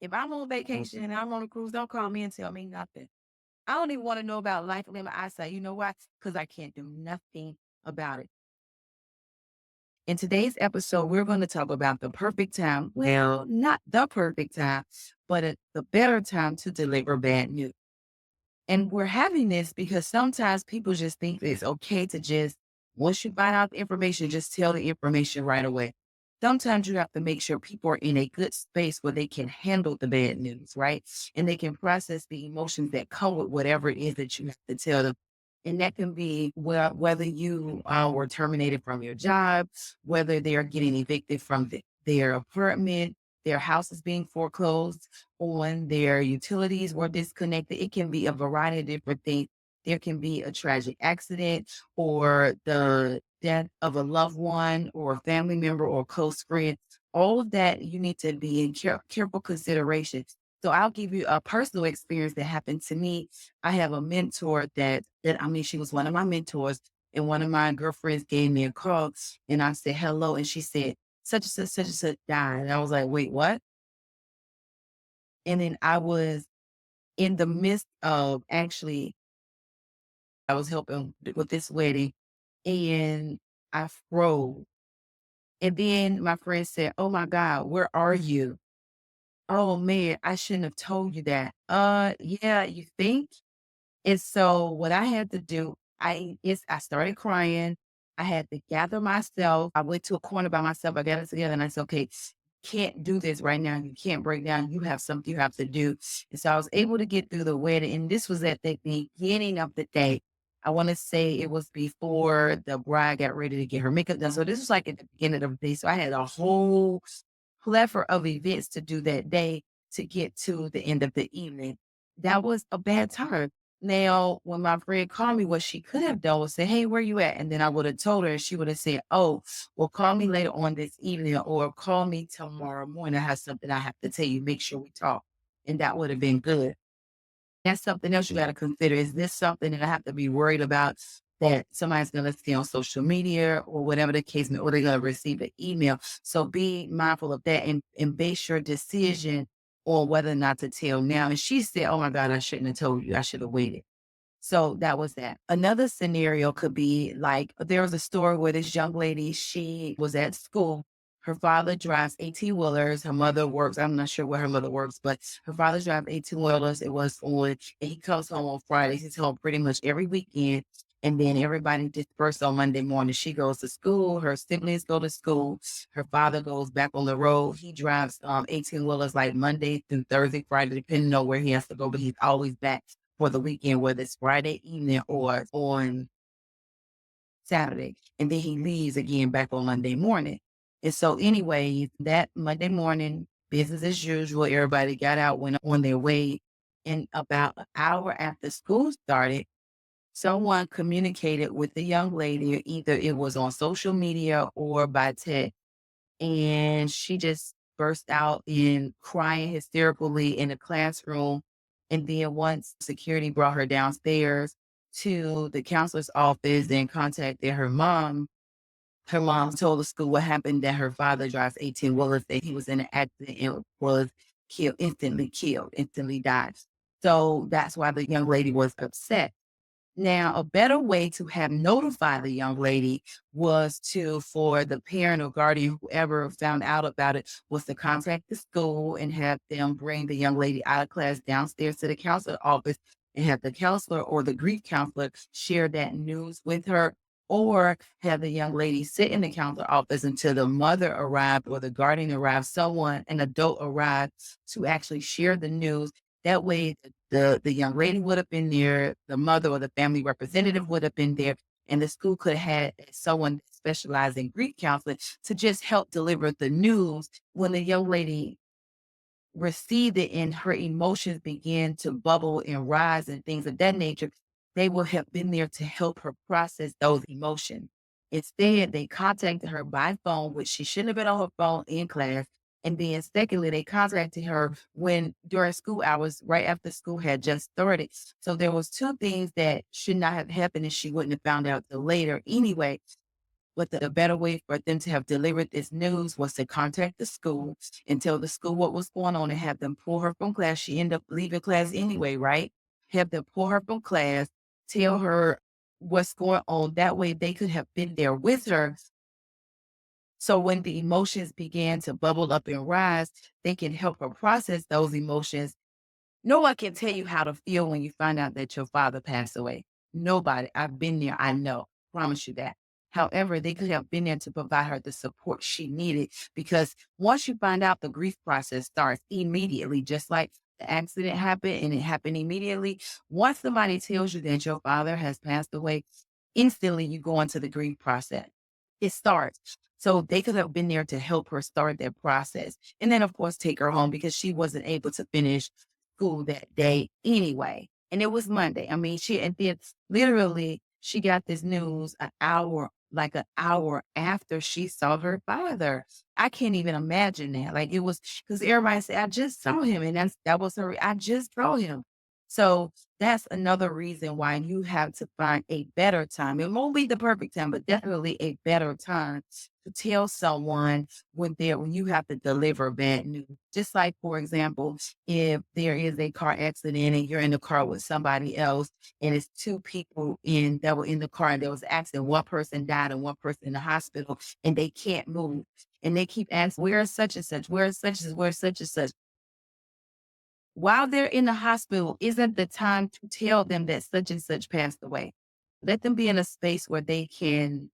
If I'm on vacation and I'm on a cruise, don't call me and tell me nothing. I don't even want to know about life limit. I say, you know why? Because I can't do nothing about it. In today's episode, we're going to talk about the perfect time. Well, not the perfect time, but the better time to deliver bad news. And we're having this because sometimes people just think it's okay to just, once you find out the information, just tell the information right away. Sometimes you have to make sure people are in a good space where they can handle the bad news, right? And they can process the emotions that come with whatever it is that you have to tell them. And that can be whether you were terminated from your job, whether they are getting evicted from their apartment, their house is being foreclosed on, their utilities were disconnected. It can be a variety of different things. There can be a tragic accident or the death of a loved one or a family member or close friend. All of that you need to be in careful consideration. So I'll give you a personal experience that happened to me. I have a mentor that I mean, she was one of my mentors, and one of my girlfriends gave me a call, and I said hello, and she said such and such died. And I was like, wait, what? And then I was in the midst of actually, I was helping with this wedding and I froze. And then my friend said, oh my God, where are you? Oh man, I shouldn't have told you that. Yeah, you think? And so what I had to do, I started crying. I had to gather myself. I went to a corner by myself. I got it together and I said, okay, can't do this right now. You can't break down. You have something you have to do. And so I was able to get through the wedding. And this was at the beginning of the day. I want to say it was before the bride got ready to get her makeup done. So this was like at the beginning of the day. So I had a whole plethora of events to do that day to get to the end of the evening. That was a bad time. Now, when my friend called me, what she could have done was say, hey, where you at? And then I would have told her and she would have said, oh, well, call me later on this evening or call me tomorrow morning. I have something I have to tell you. Make sure we talk. And that would have been good. That's something else you got to consider. Is this something that I have to be worried about that somebody's going to see on social media or whatever the case may, or they're going to receive an email? So be mindful of that and base your decision on whether or not to tell now. And she said, oh my God, I shouldn't have told you. I should have waited. So that was that. Another scenario could be like there was a story where this young lady, she was at school. Her father drives 18 wheelers. Her mother works. I'm not sure where her mother works, but her father drives 18 wheelers. It was on, and he comes home on Fridays. He's home pretty much every weekend. And then everybody dispersed on Monday morning. She goes to school. Her siblings go to school. Her father goes back on the road. He drives 18 wheelers like Monday through Thursday, Friday, depending on where he has to go, but he's always back for the weekend, whether it's Friday evening or on Saturday. And then he leaves again back on Monday morning. And so, anyway, that Monday morning, business as usual, everybody got out, went on their way. And about an hour after school started, someone communicated with the young lady, either it was on social media or by text, and she just burst out in crying hysterically in the classroom. And then once security brought her downstairs to the counselor's office and contacted her mom told the school what happened, that her father drives 18 wheelers, that he was in an accident and was killed, instantly died. So that's why the young lady was upset. Now, a better way to have notified the young lady was for the parent or guardian, whoever found out about it, was to contact the school and have them bring the young lady out of class downstairs to the counselor office and have the counselor or the grief counselor share that news with her, or have the young lady sit in the counselor office until the mother arrived or the guardian arrived, someone, an adult arrived to actually share the news. That way, the young lady would have been there, the mother or the family representative would have been there, and the school could have had someone specialized in grief counseling to just help deliver the news. When the young lady received it and her emotions began to bubble and rise and things of that nature, they would have been there to help her process those emotions. Instead, they contacted her by phone, which she shouldn't have been on her phone in class. And then secondly, they contacted her when during school hours, right after school had just started. So there was two things that should not have happened and she wouldn't have found out till later anyway. But the better way for them to have delivered this news was to contact the school and tell the school what was going on and have them pull her from class. She ended up leaving class anyway, right? Have them pull her from class, tell her what's going on. That way they could have been there with her. So when the emotions began to bubble up and rise, they can help her process those emotions. No one can tell you how to feel when you find out that your father passed away. Nobody. I've been there. I know. Promise you that. However, they could have been there to provide her the support she needed because once you find out, the grief process starts immediately, just like the accident happened and it happened immediately. Once somebody tells you that your father has passed away, instantly you go into the grief process. It starts. So they could have been there to help her start that process. And then, of course, take her home because she wasn't able to finish school that day anyway. And it was Monday. I mean, and then literally she got this news like an hour after she saw her father. I can't even imagine that. Like it was because everybody said, I just saw him. And that was her. I just saw him. So that's another reason why you have to find a better time. It won't be the perfect time, but definitely a better time to tell someone when you have to deliver bad news. Just like, for example, if there is a car accident and you're in the car with somebody else, and it's two people that were in the car and there was an accident, one person died and one person in the hospital, and they can't move. And they keep asking, where is such and such? Where is such and where is such and such? While they're in the hospital isn't the time to tell them that such and such passed away. Let them be in a space where they can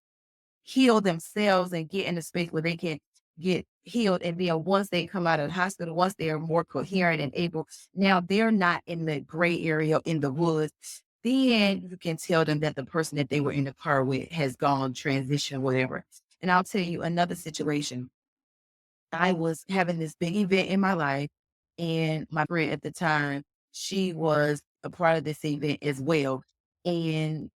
heal themselves and get in a space where they can get healed. And then once they come out of the hospital, once they are more coherent and able, now they're not in the gray area in the woods. Then you can tell them that the person that they were in the car with has gone, transition, whatever. And I'll tell you another situation. I was having this big event in my life, and my friend at the time, she was a part of this event as well. And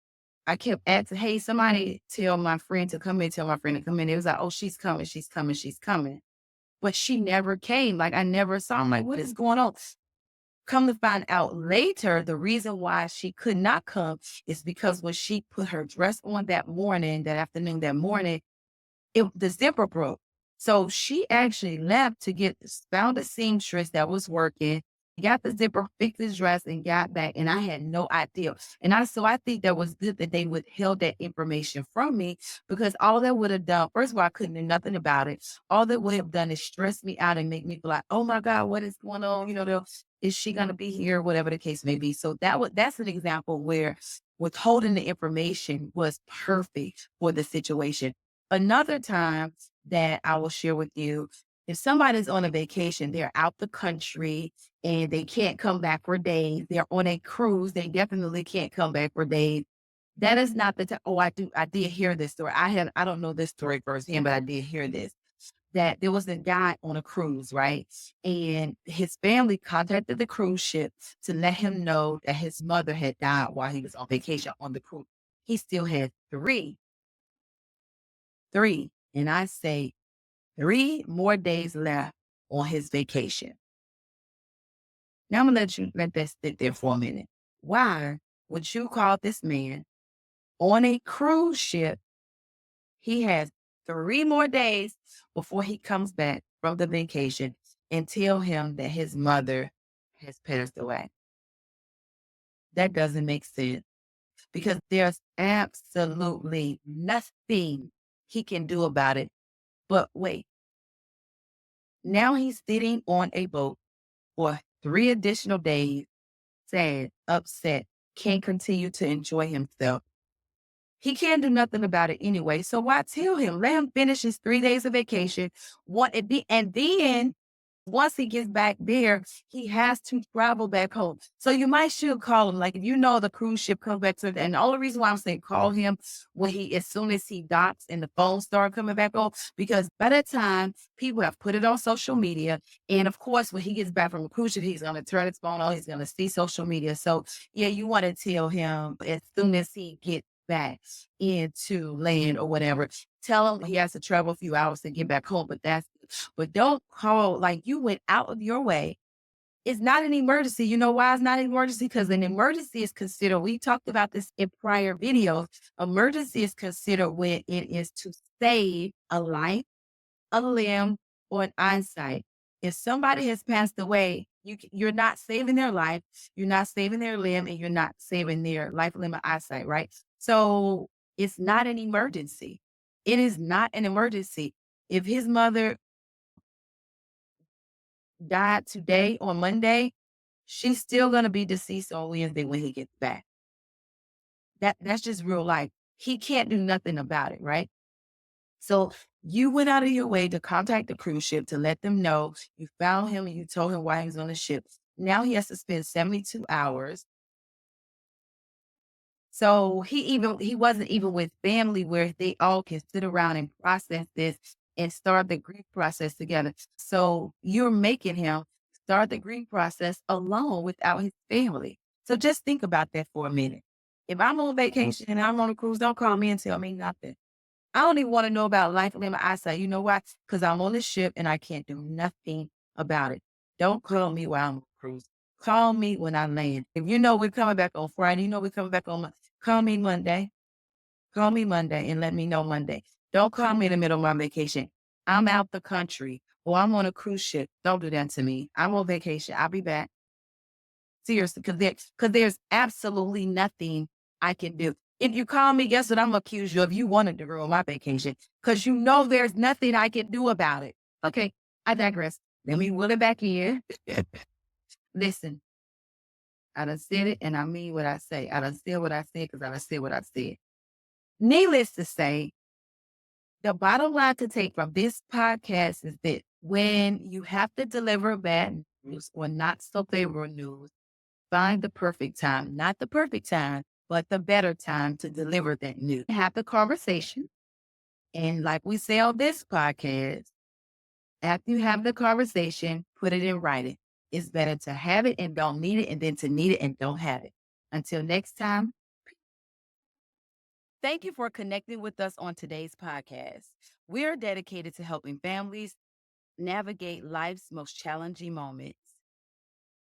I kept asking, hey, somebody tell my friend to come in, tell my friend to come in. It was like, oh, she's coming, she's coming, she's coming. But she never came. Like I never saw. I'm like, what is going on? Come to find out later, the reason why she could not come is because when she put her dress on that morning, that afternoon, that morning, the zipper broke. So she actually left to found a seamstress that was working, got the zipper, fixed his dress, and got back. And I had no idea. So I think that was good that they withheld that information from me because all that would have done, first of all, I couldn't do nothing about it. All that would have done is stress me out and make me feel like, oh my God, what is going on? Is she gonna be here? Whatever the case may be. So that's an example where withholding the information was perfect for the situation. Another time that I will share with you, if somebody's on a vacation, they're out the country and they can't come back for days. They're on a cruise. They definitely can't come back for days. That is not the time. Oh, I did hear this story. I don't know this story firsthand, but I did hear this. That there was a guy on a cruise, right? And his family contacted the cruise ship to let him know that his mother had died while he was on vacation on the cruise. He still had three, and I say 3 more days left on his vacation. Now I'm gonna let that sit there for a minute. Why would you call this man on a cruise ship? He has 3 more days before he comes back from the vacation and tell him that his mother has passed away. That doesn't make sense because there's absolutely nothing he can do about it. But wait, now he's sitting on a boat for 3 additional days, sad, upset, can't continue to enjoy himself. He can't do nothing about it anyway. So why tell him? Let him finish his 3 days of vacation. And then once he gets back there, he has to travel back home. So you might should call him. Like if you know the cruise ship comes back to, and the only reason why I'm saying call him as soon as he docks and the phone start coming back on, because by that time people have put it on social media. And of course, when he gets back from the cruise ship, he's gonna turn his phone on, he's gonna see social media. So yeah, you want to tell him as soon as he gets back into land or whatever. Tell him he has to travel a few hours to get back home, but don't call like you went out of your way It's not an emergency. You know why it's not an emergency? Because an emergency is considered, we talked about this in prior videos. Emergency is considered when it is to save a life, a limb, or an eyesight. If somebody has passed away, you're not saving their life, you're not saving their limb, and you're not saving their life, limb, or eyesight, right? So it's not an emergency. It is not an emergency. If his mother died today on Monday, she's still gonna be deceased on Wednesday when he gets back. That's just real life. He can't do nothing about it, right? So you went out of your way to contact the cruise ship to let them know you found him and you told him why he was on the ship. Now he has to spend 72 hours. So he wasn't even with family where they all can sit around and process this and start the grief process together. So you're making him start the grief process alone without his family. So just think about that for a minute. If I'm on vacation and I'm on a cruise, don't call me and tell me nothing. I don't even want to know about life, limb, or eyesight. You know why? Because I'm on the ship and I can't do nothing about it. Don't call me while I'm on a cruise. Call me when I land. If you know we're coming back on Friday, you know we're coming back on call me Monday. Call me Monday and let me know Monday. Don't call me in the middle of my vacation. I'm out the country or I'm on a cruise ship. Don't do that to me. I'm on vacation. I'll be back. Seriously, because there's absolutely nothing I can do. If you call me, guess what I'm gonna accuse you of? You wanted to ruin my vacation because you know there's nothing I can do about it. Okay, I digress. Let me will it back in. Listen, I done said it and I mean what I say. I done said what I said because I done said what I said. Needless to say, the bottom line to take from this podcast is that when you have to deliver bad news or not so favorable news, find the perfect time, not the perfect time, but the better time to deliver that news. Have the conversation. And like we say on this podcast, after you have the conversation, put it in writing. It's better to have it and don't need it, and then to need it and don't have it. Until next time, thank you for connecting with us on today's podcast. We're dedicated to helping families navigate life's most challenging moments,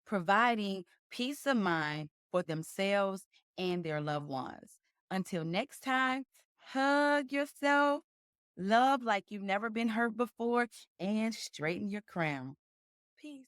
providing peace of mind for themselves and their loved ones. Until next time, hug yourself, love like you've never been hurt before, and straighten your crown. Peace.